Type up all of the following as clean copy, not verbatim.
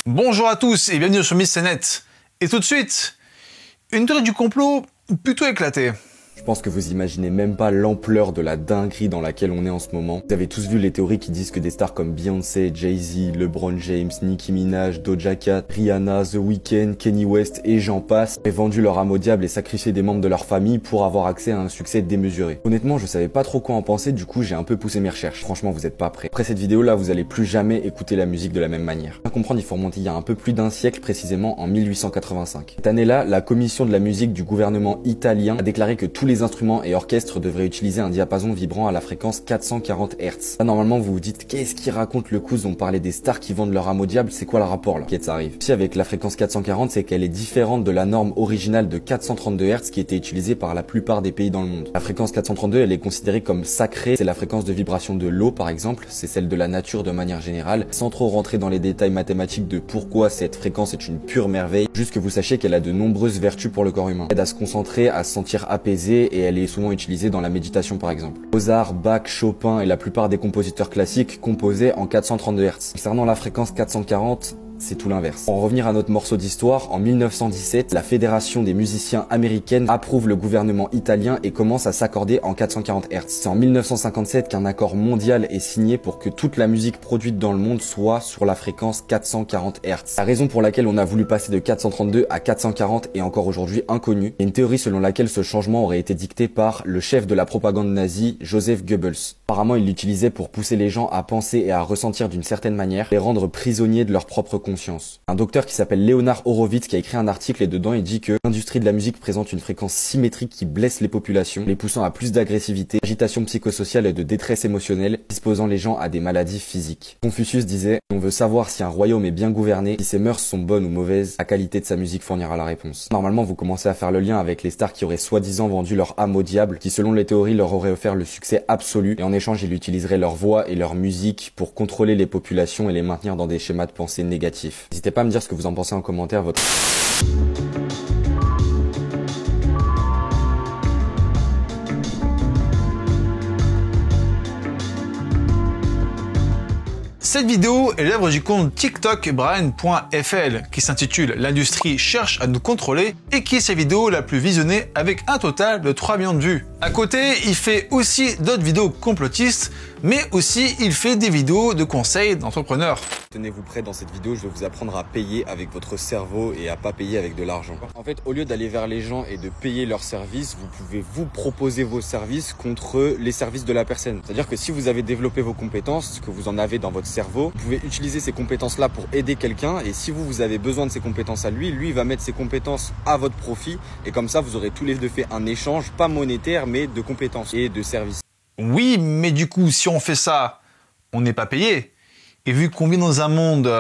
Bonjour à tous et bienvenue sur MrNet. Et tout de suite, une théorie du complot plutôt éclatée. Je pense que vous imaginez même pas l'ampleur de la dinguerie dans laquelle on est en ce moment. Vous avez tous vu les théories qui disent que des stars comme Beyoncé, Jay-Z, LeBron James, Nicki Minaj, Doja Cat, Rihanna, The Weeknd, Kanye West et j'en passe aient vendu leur âme au diable et sacrifié des membres de leur famille pour avoir accès à un succès démesuré. Honnêtement, je savais pas trop quoi en penser, du coup j'ai un peu poussé mes recherches. Franchement, vous êtes pas prêts. Après cette vidéo là, vous allez plus jamais écouter la musique de la même manière. Pour comprendre, il faut remonter il y a un peu plus d'un siècle, précisément en 1885. Cette année-là, la commission de la musique du gouvernement italien a déclaré que tous les instruments et orchestres devraient utiliser un diapason vibrant à la fréquence 440 Hz. Là, normalement, vous vous dites, qu'est-ce qui raconte le cousin? On parlait des stars qui vendent leur âme au diable, c'est quoi le rapport là? Qu'est-ce ça arrive? Ici, avec la fréquence 440, c'est qu'elle est différente de la norme originale de 432 Hz qui était utilisée par la plupart des pays dans le monde. La fréquence 432, elle est considérée comme sacrée. C'est la fréquence de vibration de l'eau, par exemple. C'est celle de la nature de manière générale. Sans trop rentrer dans les détails mathématiques de pourquoi cette fréquence est une pure merveille, juste que vous sachiez qu'elle a de nombreuses vertus pour le corps humain. Elle aide à se concentrer, à se sentir apaisé et elle est souvent utilisée dans la méditation par exemple. Mozart, Bach, Chopin et la plupart des compositeurs classiques composaient en 432 Hz. Concernant la fréquence 440, c'est tout l'inverse. Pour en revenir à notre morceau d'histoire, en 1917, la Fédération des musiciens américaine approuve le gouvernement italien et commence à s'accorder en 440 Hz. C'est en 1957 qu'un accord mondial est signé pour que toute la musique produite dans le monde soit sur la fréquence 440 Hz. La raison pour laquelle on a voulu passer de 432 à 440 est encore aujourd'hui inconnue. Il y a une théorie selon laquelle ce changement aurait été dicté par le chef de la propagande nazie, Joseph Goebbels. Apparemment, il l'utilisait pour pousser les gens à penser et à ressentir d'une certaine manière, les rendre prisonniers de leur propre conscience. Un docteur qui s'appelle Leonard Horowitz qui a écrit un article et dedans il dit que l'industrie de la musique présente une fréquence symétrique qui blesse les populations, les poussant à plus d'agressivité, d'agitation psychosociale et de détresse émotionnelle, disposant les gens à des maladies physiques. Confucius disait « On veut savoir si un royaume est bien gouverné, si ses mœurs sont bonnes ou mauvaises, la qualité de sa musique fournira la réponse. » Normalement, vous commencez à faire le lien avec les stars qui auraient soi-disant vendu leur âme au diable, qui selon les théories leur auraient offert le succès absolu, et en échange ils utiliseraient leur voix et leur musique pour contrôler les populations et les maintenir dans des schémas de pensée négatifs. N'hésitez pas à me dire ce que vous en pensez en commentaire. Cette vidéo est l'œuvre du compte TikTok Brian.fl qui s'intitule L'industrie cherche à nous contrôler et qui est sa vidéo la plus visionnée avec un total de 3 millions de vues. À côté, il fait aussi d'autres vidéos complotistes, mais aussi il fait des vidéos de conseils d'entrepreneurs. Tenez-vous prêts, dans cette vidéo, je vais vous apprendre à payer avec votre cerveau et à pas payer avec de l'argent. En fait, au lieu d'aller vers les gens et de payer leurs services, vous pouvez vous proposer vos services contre les services de la personne. C'est-à-dire que si vous avez développé vos compétences, que vous en avez dans votre cerveau, vous pouvez utiliser ces compétences-là pour aider quelqu'un et si vous avez besoin de ces compétences à lui, il va mettre ses compétences à votre profit et comme ça, vous aurez tous les deux fait un échange, pas monétaire, mais de compétences et de services. Oui, mais du coup, si on fait ça, on n'est pas payé. Et vu qu'on vit dans un monde...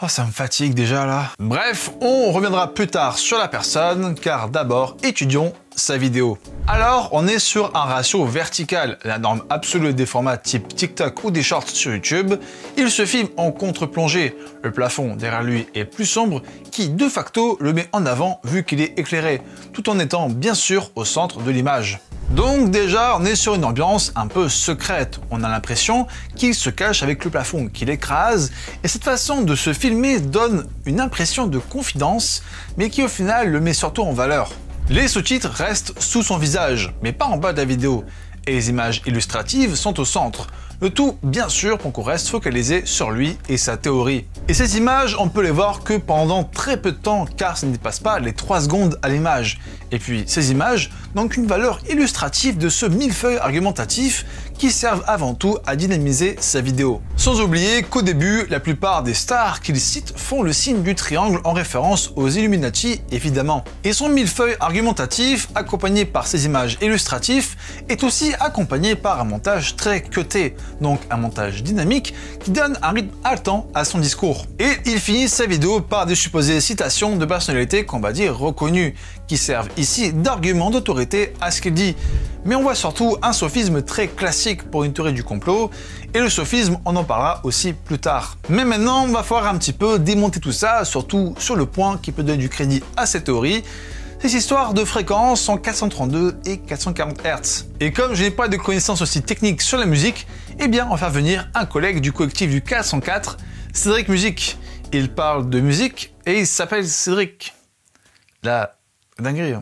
Oh, ça me fatigue déjà là. Bref, on reviendra plus tard sur la personne, car d'abord, étudions sa vidéo. Alors, on est sur un ratio vertical, la norme absolue des formats type TikTok ou des shorts sur YouTube. Il se filme en contre-plongée. Le plafond derrière lui est plus sombre, qui de facto le met en avant vu qu'il est éclairé, tout en étant bien sûr au centre de l'image. Donc déjà, on est sur une ambiance un peu secrète. On a l'impression qu'il se cache avec le plafond, qu'il écrase, et cette façon de se filmer donne une impression de confidence, mais qui au final le met surtout en valeur. Les sous-titres restent sous son visage, mais pas en bas de la vidéo, et les images illustratives sont au centre. Le tout, bien sûr, pour qu'on reste focalisé sur lui et sa théorie. Et ces images, on peut les voir que pendant très peu de temps, car ça ne dépasse pas les 3 secondes à l'image. Et puis, ces images n'ont qu'une valeur illustrative de ce millefeuille argumentatif qui servent avant tout à dynamiser sa vidéo. Sans oublier qu'au début, la plupart des stars qu'il cite font le signe du triangle en référence aux Illuminati, évidemment. Et son millefeuille argumentatif, accompagné par ces images illustratives, est aussi accompagné par un montage très cuté, donc un montage dynamique qui donne un rythme haletant à son discours. Et il finit sa vidéo par des supposées citations de personnalités qu'on va dire reconnues, qui servent ici d'argument d'autorité à ce qu'il dit. Mais on voit surtout un sophisme très classique pour une théorie du complot, et le sophisme, on en parlera aussi plus tard. Mais maintenant, on va falloir un petit peu démonter tout ça, surtout sur le point qui peut donner du crédit à cette théorie, ces histoires de fréquences en 432 et 440 Hz. Et comme je n'ai pas de connaissances aussi techniques sur la musique, eh bien on va faire venir un collègue du collectif du 404, Cédric Musique, il parle de musique et il s'appelle Cédric. La dinguerie.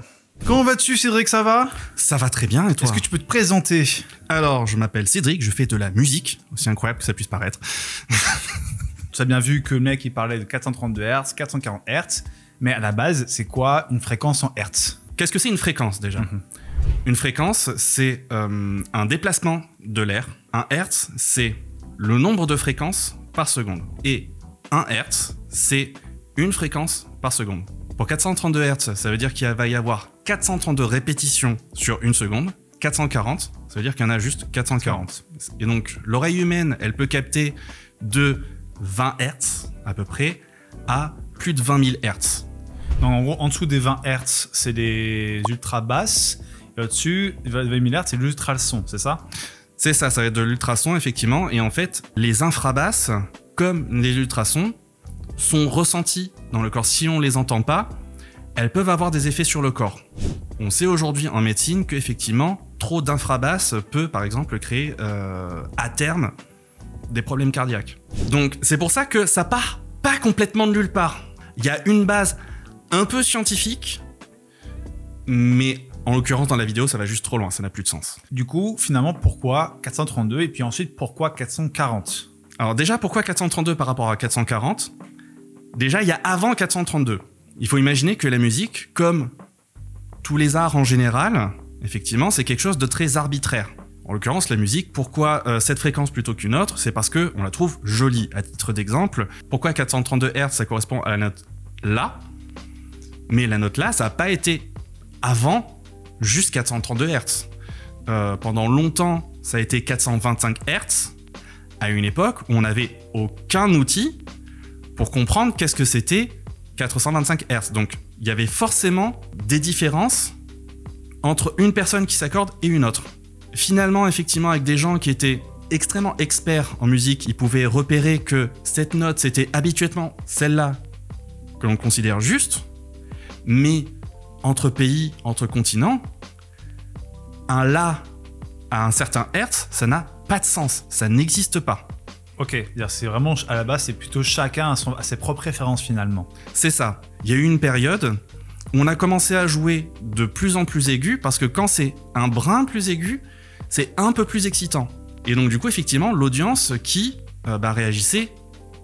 Comment vas-tu Cédric, ça va? Ça va très bien, et toi? Est-ce que tu peux te présenter? Alors, je m'appelle Cédric, je fais de la musique, aussi incroyable que ça puisse paraître. Tu as bien vu que le mec, il parlait de 432 Hz, 440 Hz, mais à la base, c'est quoi une fréquence en Hz? Qu'est-ce que c'est une fréquence, déjà? Une fréquence, c'est un déplacement de l'air. Un Hertz, c'est le nombre de fréquences par seconde. Et un Hertz, c'est une fréquence par seconde. Pour 432 Hz, ça veut dire qu'il va y avoir 432 répétitions sur une seconde. 440, ça veut dire qu'il y en a juste 440. Et donc, l'oreille humaine, elle peut capter de 20 Hz, à peu près, à plus de 20 000 Hz. Donc, en gros, en dessous des 20 Hz, c'est des ultra basses. Et au-dessus, 20 000 Hz, c'est l'ultrason, c'est ça? C'est ça, ça va être de l'ultrason, effectivement. Et en fait, les infrabasses, comme les ultrasons, sont ressenties dans le corps. Si on les entend pas, elles peuvent avoir des effets sur le corps. On sait aujourd'hui en médecine qu'effectivement, trop d'infrabasses peut, par exemple, créer à terme des problèmes cardiaques. Donc, c'est pour ça que ça part pas complètement de nulle part. Il y a une base un peu scientifique, mais en l'occurrence, dans la vidéo, ça va juste trop loin, ça n'a plus de sens. Du coup, finalement, pourquoi 432 et puis ensuite, pourquoi 440? Alors déjà, pourquoi 432 par rapport à 440? Déjà, il y a avant 432. Il faut imaginer que la musique, comme tous les arts en général, effectivement, c'est quelque chose de très arbitraire. En l'occurrence, la musique, pourquoi cette fréquence plutôt qu'une autre? C'est parce qu'on la trouve jolie. À titre d'exemple, pourquoi 432 Hz, ça correspond à la note La, mais la note La, ça n'a pas été avant juste 432 Hz. Pendant longtemps, ça a été 425 Hz, à une époque où on n'avait aucun outil pour comprendre qu'est-ce que c'était 425 Hz. Donc, il y avait forcément des différences entre une personne qui s'accorde et une autre. Finalement, effectivement, avec des gens qui étaient extrêmement experts en musique, ils pouvaient repérer que cette note, c'était habituellement celle-là que l'on considère juste, mais entre pays, entre continents, un La à un certain Hertz, ça n'a pas de sens, ça n'existe pas. Ok, c'est vraiment, à la base, c'est plutôt chacun à ses propres références finalement. C'est ça. Il y a eu une période où on a commencé à jouer de plus en plus aigu, parce que quand c'est un brin plus aigu, c'est un peu plus excitant. Et donc du coup, effectivement, l'audience qui réagissait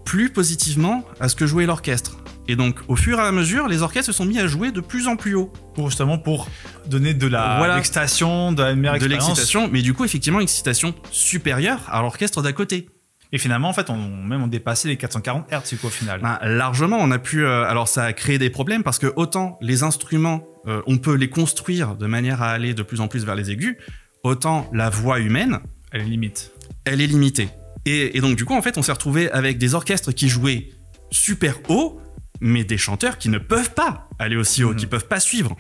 plus positivement à ce que jouait l'orchestre. Et donc, au fur et à mesure, les orchestres se sont mis à jouer de plus en plus haut. Pour donner de l'excitation, de la meilleure expérience. De l'excitation, mais du coup, effectivement, excitation supérieure à l'orchestre d'à côté. Et finalement, en fait, on dépassé les 440 Hz, au final. Largement, on a pu... alors, ça a créé des problèmes, parce que autant les instruments, on peut les construire de manière à aller de plus en plus vers les aigus, autant la voix humaine... Elle est limite. Elle est limitée. Et donc, du coup, en fait, on s'est retrouvé avec des orchestres qui jouaient super haut, mais des chanteurs qui ne peuvent pas aller aussi haut, qui ne peuvent pas suivre.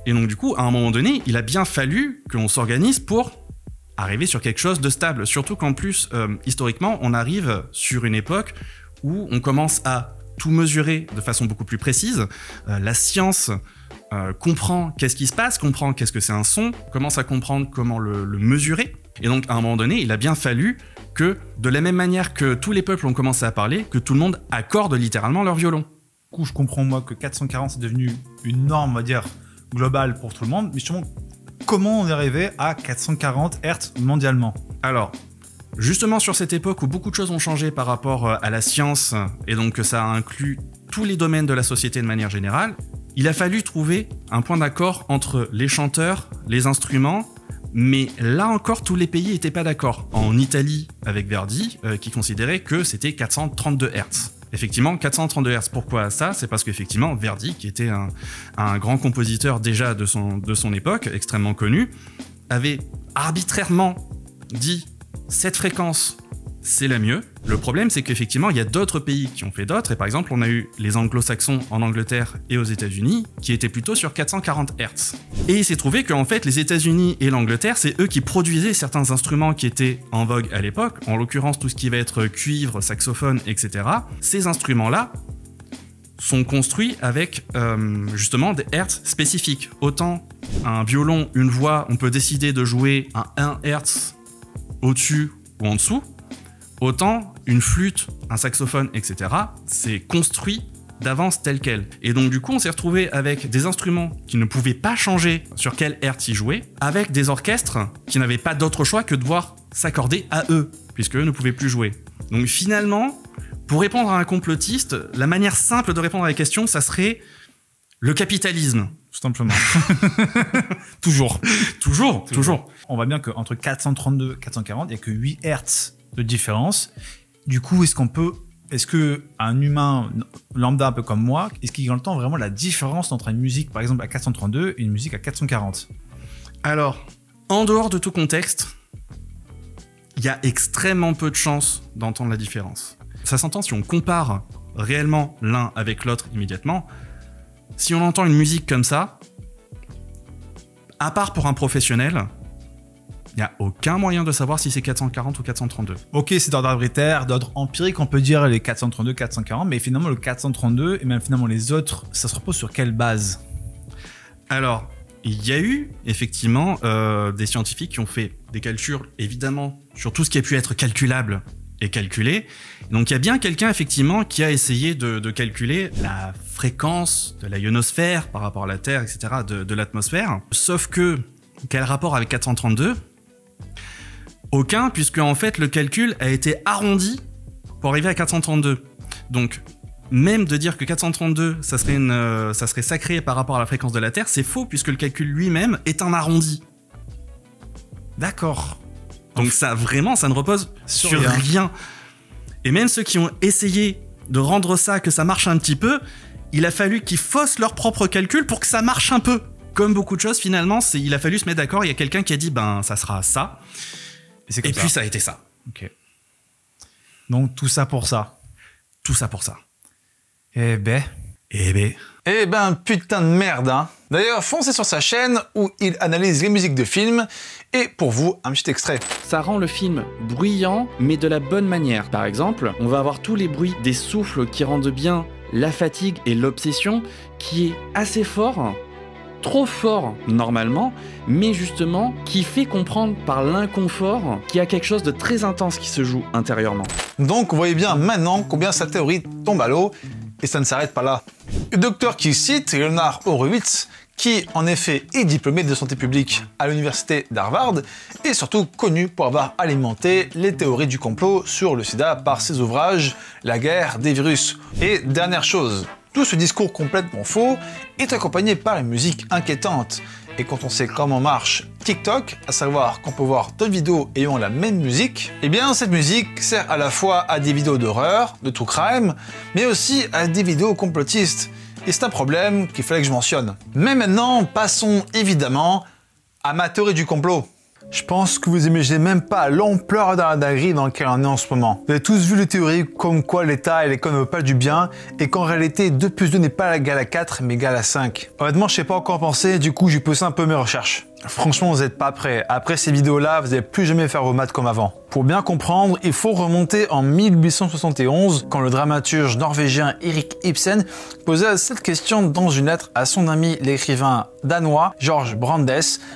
Et donc du coup, à un moment donné, il a bien fallu qu'on s'organise pour arriver sur quelque chose de stable. Surtout qu'en plus, historiquement, on arrive sur une époque où on commence à tout mesurer de façon beaucoup plus précise. La science comprend qu'est-ce qui se passe, comprend qu'est-ce que c'est un son, commence à comprendre comment le mesurer. Et donc, à un moment donné, il a bien fallu que, de la même manière que tous les peuples ont commencé à parler, que tout le monde accorde littéralement leur violon. Du coup, je comprends, moi, que 440, c'est devenu une norme, on va dire, globale pour tout le monde. Mais justement, comment on est arrivé à 440 Hz mondialement? Alors, justement sur cette époque où beaucoup de choses ont changé par rapport à la science, et donc que ça inclut tous les domaines de la société de manière générale, il a fallu trouver un point d'accord entre les chanteurs, les instruments, mais là encore, tous les pays n'étaient pas d'accord. En Italie, avec Verdi, qui considérait que c'était 432 Hz. Effectivement, 432 Hz. Pourquoi ça? C'est parce qu'effectivement, Verdi, qui était un grand compositeur déjà de son époque, extrêmement connu, avait arbitrairement dit cette fréquence, c'est la mieux. Le problème, c'est qu'effectivement, il y a d'autres pays qui ont fait d'autres. Et par exemple, on a eu les anglo-saxons en Angleterre et aux États-Unis qui étaient plutôt sur 440 Hz. Et il s'est trouvé qu'en fait, les États-Unis et l'Angleterre, c'est eux qui produisaient certains instruments qui étaient en vogue à l'époque. En l'occurrence, tout ce qui va être cuivre, saxophone, etc. Ces instruments-là sont construits avec justement des Hertz spécifiques. Autant un violon, une voix, on peut décider de jouer à 1 Hertz au-dessus ou en dessous. Autant une flûte, un saxophone, etc., c'est construit d'avance tel quel. Et donc du coup, on s'est retrouvé avec des instruments qui ne pouvaient pas changer sur quel hertz ils jouaient, avec des orchestres qui n'avaient pas d'autre choix que de devoir s'accorder à eux, puisque eux ne pouvaient plus jouer. Donc finalement, pour répondre à un complotiste, la manière simple de répondre à la question, ça serait le capitalisme. Tout simplement. Toujours. Toujours. On voit bien qu'entre 432 et 440, il n'y a que 8 Hz de différence. Du coup, est-ce que un humain lambda un peu comme moi, est-ce qu'il entend vraiment la différence entre une musique par exemple à 432 et une musique à 440? Alors, en dehors de tout contexte, il y a extrêmement peu de chances d'entendre la différence. Ça s'entend si on compare réellement l'un avec l'autre immédiatement. Si on entend une musique comme ça, à part pour un professionnel, il n'y a aucun moyen de savoir si c'est 440 ou 432. Ok, c'est d'ordre arbitraire, d'ordre empirique, on peut dire les 432, 440, mais finalement le 432 et même finalement les autres, ça se repose sur quelle base? Alors, il y a eu effectivement des scientifiques qui ont fait des calculs, évidemment, sur tout ce qui a pu être calculable et calculé. Donc il y a bien quelqu'un effectivement qui a essayé de calculer la fréquence de la ionosphère par rapport à la Terre, etc., de l'atmosphère. Sauf que, quel rapport avec 432? Aucun, puisque en fait le calcul a été arrondi pour arriver à 432. Donc même de dire que 432 ça serait sacré par rapport à la fréquence de la Terre, c'est faux, puisque le calcul lui-même est un arrondi. D'accord. Donc ça ne repose sur rien. Et même ceux qui ont essayé de rendre ça, que ça marche un petit peu, il a fallu qu'ils faussent leur propre calcul pour que ça marche un peu. Comme beaucoup de choses, finalement, il a fallu se mettre d'accord. Il y a quelqu'un qui a dit, ça sera ça. Et puis ça a été ça. Ok. Donc tout ça pour ça. Tout ça pour ça. Eh ben, putain de merde, hein. D'ailleurs, foncez sur sa chaîne où il analyse les musiques de films. Et pour vous, un petit extrait. Ça rend le film bruyant, mais de la bonne manière. Par exemple, on va avoir tous les bruits des souffles qui rendent bien la fatigue et l'obsession, qui est assez fort, trop fort normalement, mais justement qui fait comprendre par l'inconfort qu'il y a quelque chose de très intense qui se joue intérieurement. Donc, vous voyez bien maintenant combien sa théorie tombe à l'eau. Et ça ne s'arrête pas là. Le docteur qui cite, Leonard Horowitz, qui en effet est diplômé de santé publique à l'université d'Harvard, et surtout connu pour avoir alimenté les théories du complot sur le sida par ses ouvrages La guerre des virus. Et dernière chose, tout ce discours complètement faux est accompagné par une musique inquiétante. Et quand on sait comment marche TikTok, à savoir qu'on peut voir d'autres vidéos ayant la même musique, eh bien cette musique sert à la fois à des vidéos d'horreur, de true crime, mais aussi à des vidéos complotistes. Et c'est un problème qu'il fallait que je mentionne. Mais maintenant, passons évidemment à ma théorie du complot. Je pense que vous imaginez même pas l'ampleur de la dinguerie dans laquelle on est en ce moment. Vous avez tous vu les théories comme quoi l'État et l'école ne veulent pas du bien et qu'en réalité 2 plus 2 n'est pas égal à 4 mais égal à 5. Honnêtement, je sais pas encore penser, du coup j'ai poussé un peu mes recherches. Franchement, vous n'êtes pas prêts. Après ces vidéos-là, vous n'allez plus jamais faire vos maths comme avant. Pour bien comprendre, il faut remonter en 1871, quand le dramaturge norvégien Erik Ibsen posait cette question dans une lettre à son ami l'écrivain danois Georg Brandes,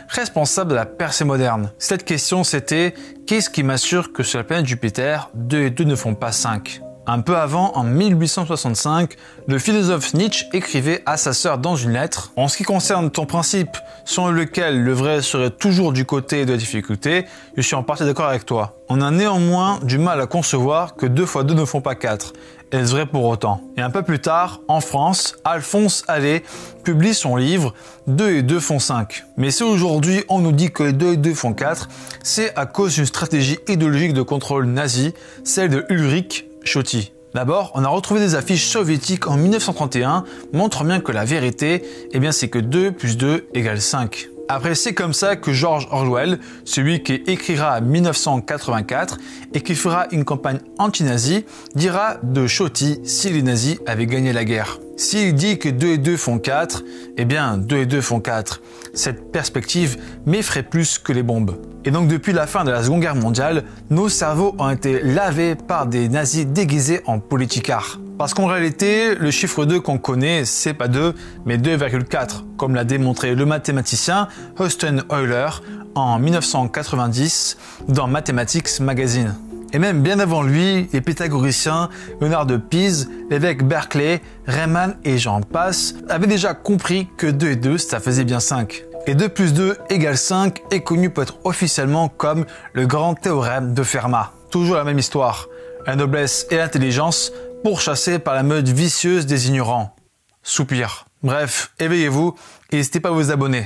responsable de la percée moderne. Cette question c'était « Qu'est-ce qui m'assure que sur la planète Jupiter, 2 et 2 ne font pas 5 ?» Un peu avant, en 1865, le philosophe Nietzsche écrivait à sa sœur dans une lettre « En ce qui concerne ton principe selon lequel le vrai serait toujours du côté de la difficulté, je suis en partie d'accord avec toi. On a néanmoins du mal à concevoir que 2 fois 2 ne font pas 4. Est-ce vrai pour autant ?» Et un peu plus tard, en France, Alphonse Allais publie son livre « 2 et 2 font 5 ». Mais si aujourd'hui on nous dit que 2 et 2 font 4, c'est à cause d'une stratégie idéologique de contrôle nazi, celle de Ulrich Schotti. D'abord, on a retrouvé des affiches soviétiques en 1931 montrant bien que la vérité, c'est que 2 plus 2 égale 5. Après, c'est comme ça que George Orwell, celui qui écrira 1984 et qui fera une campagne anti-nazie, dira de Schotti si les nazis avaient gagné la guerre. S'il dit que 2 et 2 font 4, 2 et 2 font 4. Cette perspective m'effraie plus que les bombes. Et donc depuis la fin de la Seconde Guerre mondiale, nos cerveaux ont été lavés par des nazis déguisés en politicards. Parce qu'en réalité, le chiffre 2 qu'on connaît, c'est pas 2, mais 2,4, comme l'a démontré le mathématicien Øystein Euler en 1990 dans Mathematics Magazine. Et même bien avant lui, les pythagoriciens, Léonard de Pise, l'évêque Berkeley, Riemann et j'en passe, avaient déjà compris que 2 et 2, ça faisait bien 5. Et 2 plus 2 égale 5 est connu pour être officiellement comme le grand théorème de Fermat. Toujours la même histoire. La noblesse et l'intelligence pourchassées par la meute vicieuse des ignorants. Soupir. Bref, éveillez-vous et n'hésitez pas à vous abonner.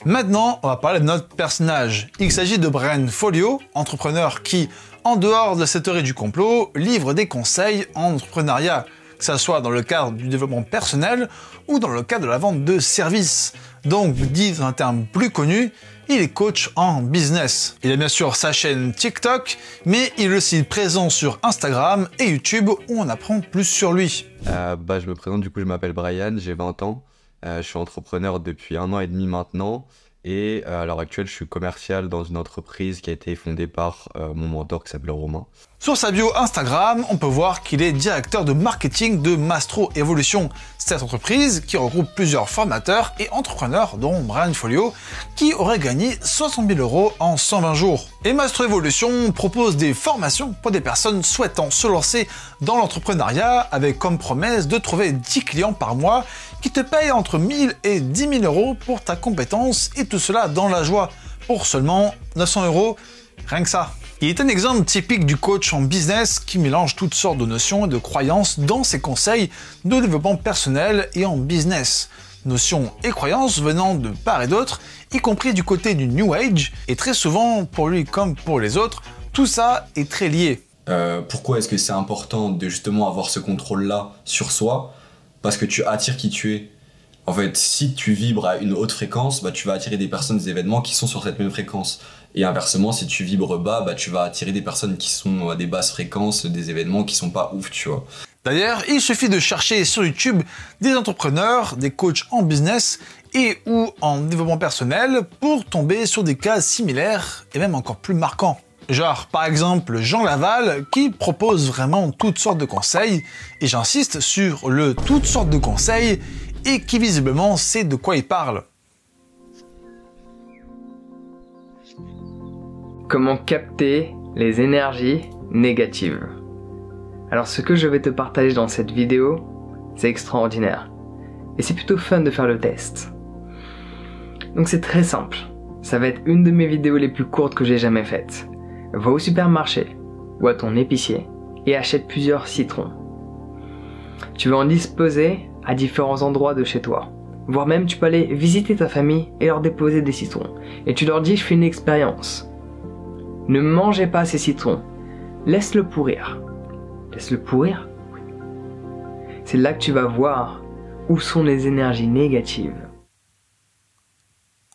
Maintenant, on va parler de notre personnage. Il s'agit de Brian Folio, entrepreneur qui, en dehors de cette théorie du complot, livre des conseils en entrepreneuriat, que ce soit dans le cadre du développement personnel ou dans le cadre de la vente de services. Donc, dit dans un terme plus connu, il est coach en business. Il a bien sûr sa chaîne TikTok, mais il est aussi présent sur Instagram et YouTube où on apprend plus sur lui. Je me présente, du coup je m'appelle Brian, j'ai 20 ans, je suis entrepreneur depuis 1 an et demi maintenant et à l'heure actuelle je suis commercial dans une entreprise qui a été fondée par mon mentor qui s'appelle Romain. Sur sa bio Instagram, on peut voir qu'il est directeur de marketing de Mastro Evolution, cette entreprise qui regroupe plusieurs formateurs et entrepreneurs dont Brian Folio qui aurait gagné 60 000 € en 120 jours. Et Mastro Evolution propose des formations pour des personnes souhaitant se lancer dans l'entrepreneuriat avec comme promesse de trouver 10 clients par mois qui te payent entre 1000 et 10 000 € pour ta compétence et tout cela dans la joie pour seulement 900 €, rien que ça. Il est un exemple typique du coach en business qui mélange toutes sortes de notions et de croyances dans ses conseils de développement personnel et en business. Notions et croyances venant de part et d'autre, y compris du côté du New Age, et très souvent, pour lui comme pour les autres, tout ça est très lié. Pourquoi est-ce que c'est important de justement avoir ce contrôle-là sur soi? Parce que tu attires qui tu es. En fait, si tu vibres à une haute fréquence, tu vas attirer des personnes, des événements qui sont sur cette même fréquence. Et inversement, si tu vibres bas, tu vas attirer des personnes qui sont à des basses fréquences, des événements qui sont pas ouf, tu vois. D'ailleurs, il suffit de chercher sur YouTube des entrepreneurs, des coachs en business et ou en développement personnel pour tomber sur des cas similaires et même encore plus marquants. Genre, par exemple, Jean Laval qui propose vraiment toutes sortes de conseils, et j'insiste sur le toutes sortes de conseils, et qui visiblement sait de quoi il parle. Comment capter les énergies négatives. Alors ce que je vais te partager dans cette vidéo, c'est extraordinaire. Et c'est plutôt fun de faire le test. Donc c'est très simple. Ça va être une de mes vidéos les plus courtes que j'ai jamais faites. Va au supermarché ou à ton épicier et achète plusieurs citrons. Tu vas en disposer à différents endroits de chez toi. Voire même tu peux aller visiter ta famille et leur déposer des citrons. Et tu leur dis je fais une expérience. Ne mangez pas ces citrons. Laisse-le pourrir. Laisse-le pourrir? Oui. C'est là que tu vas voir où sont les énergies négatives.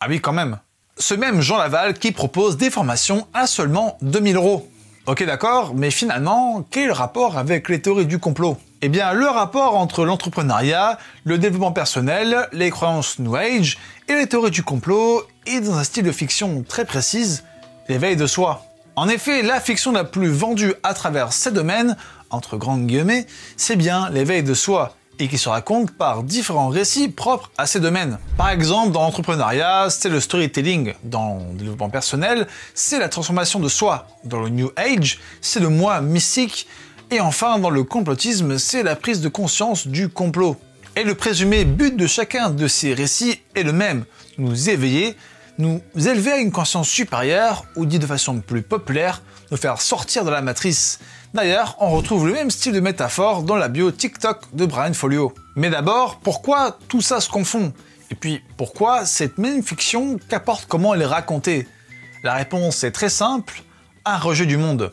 Ah oui, quand même. Ce même Jean Laval qui propose des formations à seulement 2000 €. Ok d'accord, mais finalement, quel est le rapport avec les théories du complot? Eh bien, le rapport entre l'entrepreneuriat, le développement personnel, les croyances New Age et les théories du complot est dans un style de fiction très précise, l'éveil de soi. En effet, la fiction la plus vendue à travers ces domaines, entre grandes guillemets, c'est bien l'éveil de soi, et qui se raconte par différents récits propres à ces domaines. Par exemple, dans l'entrepreneuriat, c'est le storytelling. Dans le développement personnel, c'est la transformation de soi. Dans le New Age, c'est le moi mystique. Et enfin, dans le complotisme, c'est la prise de conscience du complot. Et le présumé but de chacun de ces récits est le même, nous éveiller, nous élever à une conscience supérieure, ou dit de façon plus populaire, nous faire sortir de la matrice. D'ailleurs, on retrouve le même style de métaphore dans la bio TikTok de Brian Folio. Mais d'abord, pourquoi tout ça se confond? Et puis, pourquoi cette même fiction, qu'apporte comment elle est racontée? La réponse est très simple, un rejet du monde.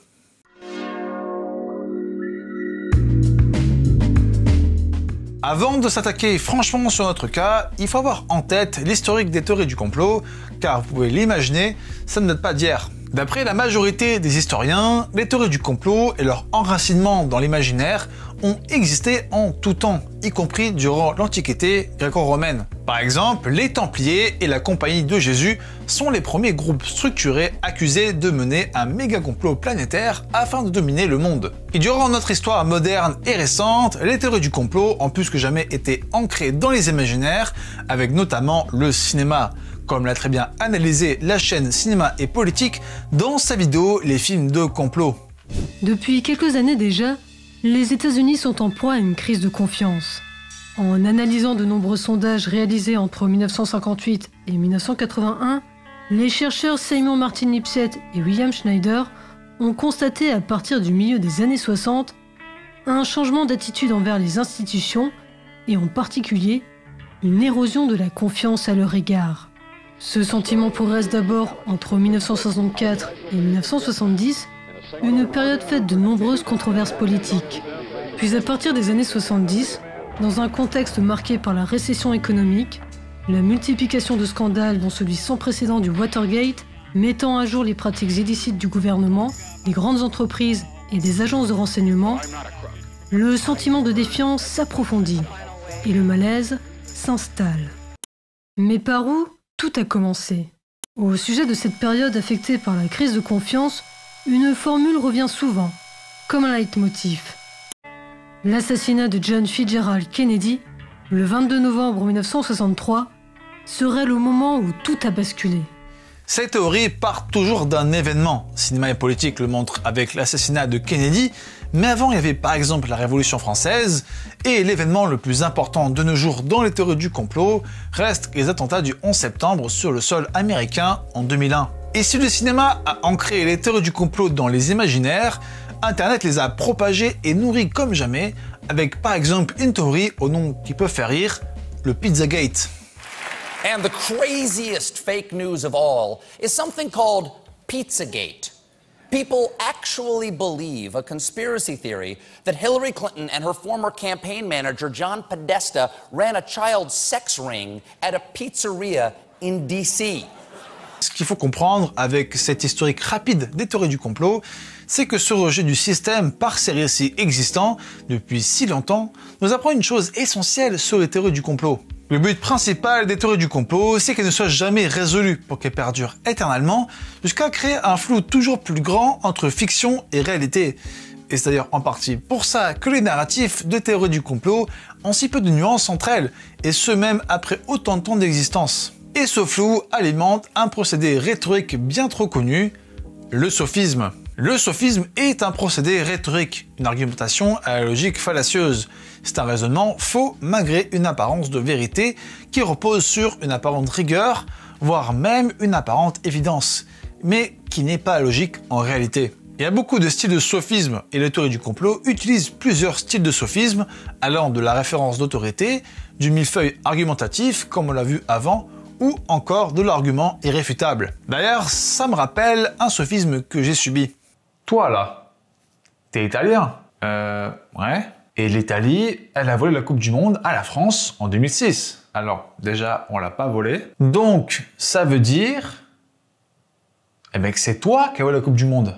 Avant de s'attaquer franchement sur notre cas, il faut avoir en tête l'historique des théories du complot, car vous pouvez l'imaginer, ça ne date pas d'hier. D'après la majorité des historiens, les théories du complot et leur enracinement dans l'imaginaire ont existé en tout temps, y compris durant l'Antiquité gréco-romaine. Par exemple, les Templiers et la Compagnie de Jésus sont les premiers groupes structurés accusés de mener un méga complot planétaire afin de dominer le monde. Et durant notre histoire moderne et récente, les théories du complot ont plus que jamais été ancrées dans les imaginaires, avec notamment le cinéma, comme l'a très bien analysé la chaîne Cinéma et Politique dans sa vidéo Les films de complot. Depuis quelques années déjà, les États-Unis sont en proie à une crise de confiance. En analysant de nombreux sondages réalisés entre 1958 et 1981, les chercheurs Simon Martin Lipset et William Schneider ont constaté à partir du milieu des années 60 un changement d'attitude envers les institutions et en particulier une érosion de la confiance à leur égard. Ce sentiment progresse d'abord entre 1964 et 1970, une période faite de nombreuses controverses politiques. Puis à partir des années 70, dans un contexte marqué par la récession économique, la multiplication de scandales dont celui sans précédent du Watergate, mettant à jour les pratiques illicites du gouvernement, des grandes entreprises et des agences de renseignement, le sentiment de défiance s'approfondit et le malaise s'installe. Mais par où tout a commencé? Au sujet de cette période affectée par la crise de confiance, une formule revient souvent, comme un leitmotiv. L'assassinat de John Fitzgerald Kennedy, le 22 novembre 1963, serait le moment où tout a basculé. Cette théorie part toujours d'un événement. Cinéma et Politique le montre avec l'assassinat de Kennedy, mais avant il y avait par exemple la Révolution française, et l'événement le plus important de nos jours dans les théories du complot reste les attentats du 11 septembre sur le sol américain en 2001. Et si le cinéma a ancré les théories du complot dans les imaginaires, Internet les a propagées et nourries comme jamais, avec par exemple une théorie au nom qui peut faire rire, le Pizzagate. And the craziest fake news of all is something called Pizzagate. People actually believe a conspiracy theory that Hillary Clinton and her former campaign manager John Podesta ran a child sex ring at a pizzeria in DC. Ce qu'il faut comprendre avec cette historique rapide des théories du complot, c'est que ce rejet du système par ces récits existants depuis si longtemps nous apprend une chose essentielle sur les théories du complot. Le but principal des théories du complot, c'est qu'elles ne soient jamais résolues pour qu'elles perdurent éternellement, jusqu'à créer un flou toujours plus grand entre fiction et réalité. Et c'est d'ailleurs en partie pour ça que les narratifs de théories du complot ont si peu de nuances entre elles, et ce même après autant de temps d'existence. Et ce flou alimente un procédé rhétorique bien trop connu, le sophisme. Le sophisme est un procédé rhétorique, une argumentation à la logique fallacieuse. C'est un raisonnement faux malgré une apparence de vérité qui repose sur une apparente rigueur, voire même une apparente évidence, mais qui n'est pas logique en réalité. Il y a beaucoup de styles de sophisme et les théories du complot utilisent plusieurs styles de sophisme allant de la référence d'autorité, du millefeuille argumentatif comme on l'a vu avant, ou encore de l'argument irréfutable. D'ailleurs, ça me rappelle un sophisme que j'ai subi. Toi là, t'es italien? Ouais. Et l'Italie, elle a volé la Coupe du Monde à la France en 2006. Alors, déjà, on l'a pas volée. Donc, ça veut dire... Eh ben que c'est toi qui as volé la Coupe du Monde.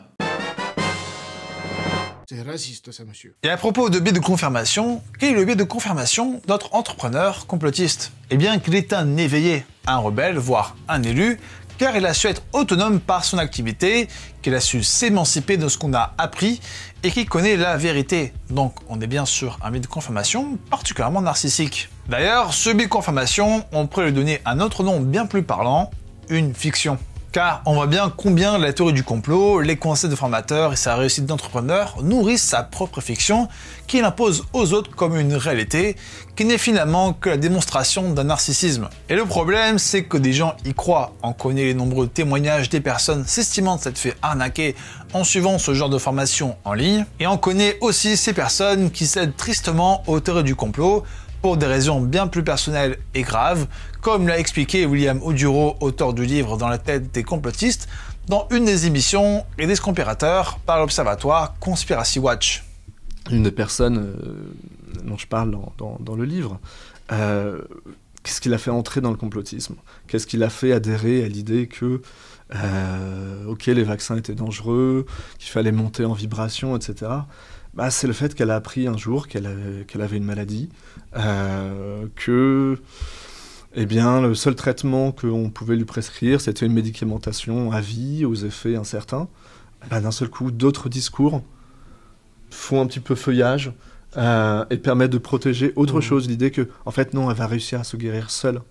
C'est raciste ça, monsieur. Et à propos de biais de confirmation, quel est le biais de confirmation de notre entrepreneur complotiste? Eh bien qu'il est un éveillé, un rebelle, voire un élu, car il a su être autonome par son activité, qu'il a su s'émanciper de ce qu'on a appris et qu'il connaît la vérité. Donc on est bien sûr un biais de confirmation particulièrement narcissique. D'ailleurs, ce biais de confirmation, on pourrait lui donner un autre nom bien plus parlant, une fiction. Car on voit bien combien la théorie du complot, les conseils de formateurs et sa réussite d'entrepreneur nourrissent sa propre fiction qu'il impose aux autres comme une réalité qui n'est finalement que la démonstration d'un narcissisme. Et le problème, c'est que des gens y croient. On connaît les nombreux témoignages des personnes s'estimant s'être fait arnaquer en suivant ce genre de formation en ligne. Et on connaît aussi ces personnes qui cèdent tristement aux théories du complot pour des raisons bien plus personnelles et graves, comme l'a expliqué William Oduro, auteur du livre Dans la tête des complotistes, dans une des émissions Les Conspirateurs par l'Observatoire Conspiracy Watch. Une des personnes dont je parle dans le livre, qu'est-ce qui l'a fait entrer dans le complotisme? Qu'est-ce qui l'a fait adhérer à l'idée que ok, les vaccins étaient dangereux, qu'il fallait monter en vibration, etc. Bah, c'est le fait qu'elle a appris un jour qu'elle avait une maladie, que eh bien, le seul traitement qu'on pouvait lui prescrire, c'était une médicamentation à vie, aux effets incertains. Bah, d'un seul coup, d'autres discours font un petit peu feuillage, et permet de protéger autre chose, l'idée que, en fait, non, elle va réussir à se guérir seule.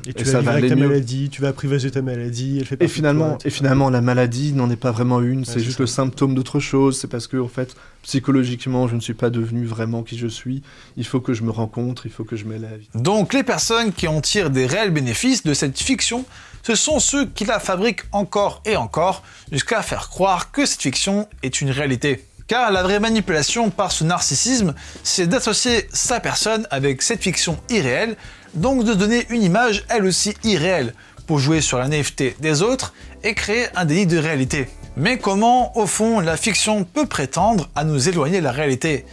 Et tu vas vivre avec ta maladie, tu vas apprivoiser ta maladie, elle fait partie de toi, et finalement, la maladie n'en est pas vraiment une, c'est juste le symptôme d'autre chose, c'est parce que, en fait, psychologiquement, je ne suis pas devenu vraiment qui je suis, il faut que je me rencontre, il faut que je m'aide à la vie. Donc les personnes qui en tirent des réels bénéfices de cette fiction, ce sont ceux qui la fabriquent encore et encore, jusqu'à faire croire que cette fiction est une réalité. Car la vraie manipulation par ce narcissisme, c'est d'associer sa personne avec cette fiction irréelle, donc de donner une image elle aussi irréelle, pour jouer sur la naïveté des autres et créer un déni de réalité. Mais comment, au fond, la fiction peut prétendre à nous éloigner de la réalité?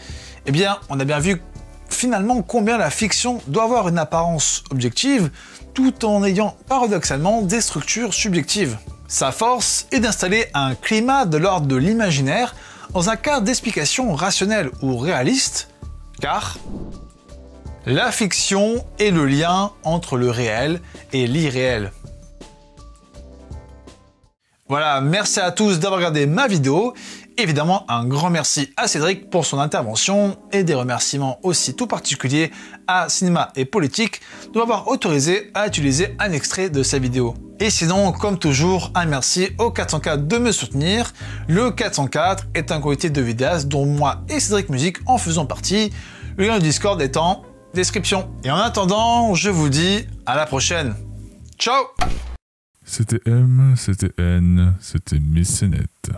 Eh bien, on a bien vu finalement combien la fiction doit avoir une apparence objective, tout en ayant paradoxalement des structures subjectives. Sa force est d'installer un climat de l'ordre de l'imaginaire dans un cadre d'explication rationnelle ou réaliste, car la fiction est le lien entre le réel et l'irréel. Voilà, merci à tous d'avoir regardé ma vidéo. Évidemment, un grand merci à Cédric pour son intervention et des remerciements aussi tout particuliers à Cinéma et Politique de m'avoir autorisé à utiliser un extrait de sa vidéo. Et sinon, comme toujours, un merci au 404 de me soutenir. Le 404 est un comité de vidéastes dont moi et Cédric Musique en faisons partie. Le lien du Discord est en description. Et en attendant, je vous dis à la prochaine. Ciao! C'était M, c'était N, c'était Mécénette.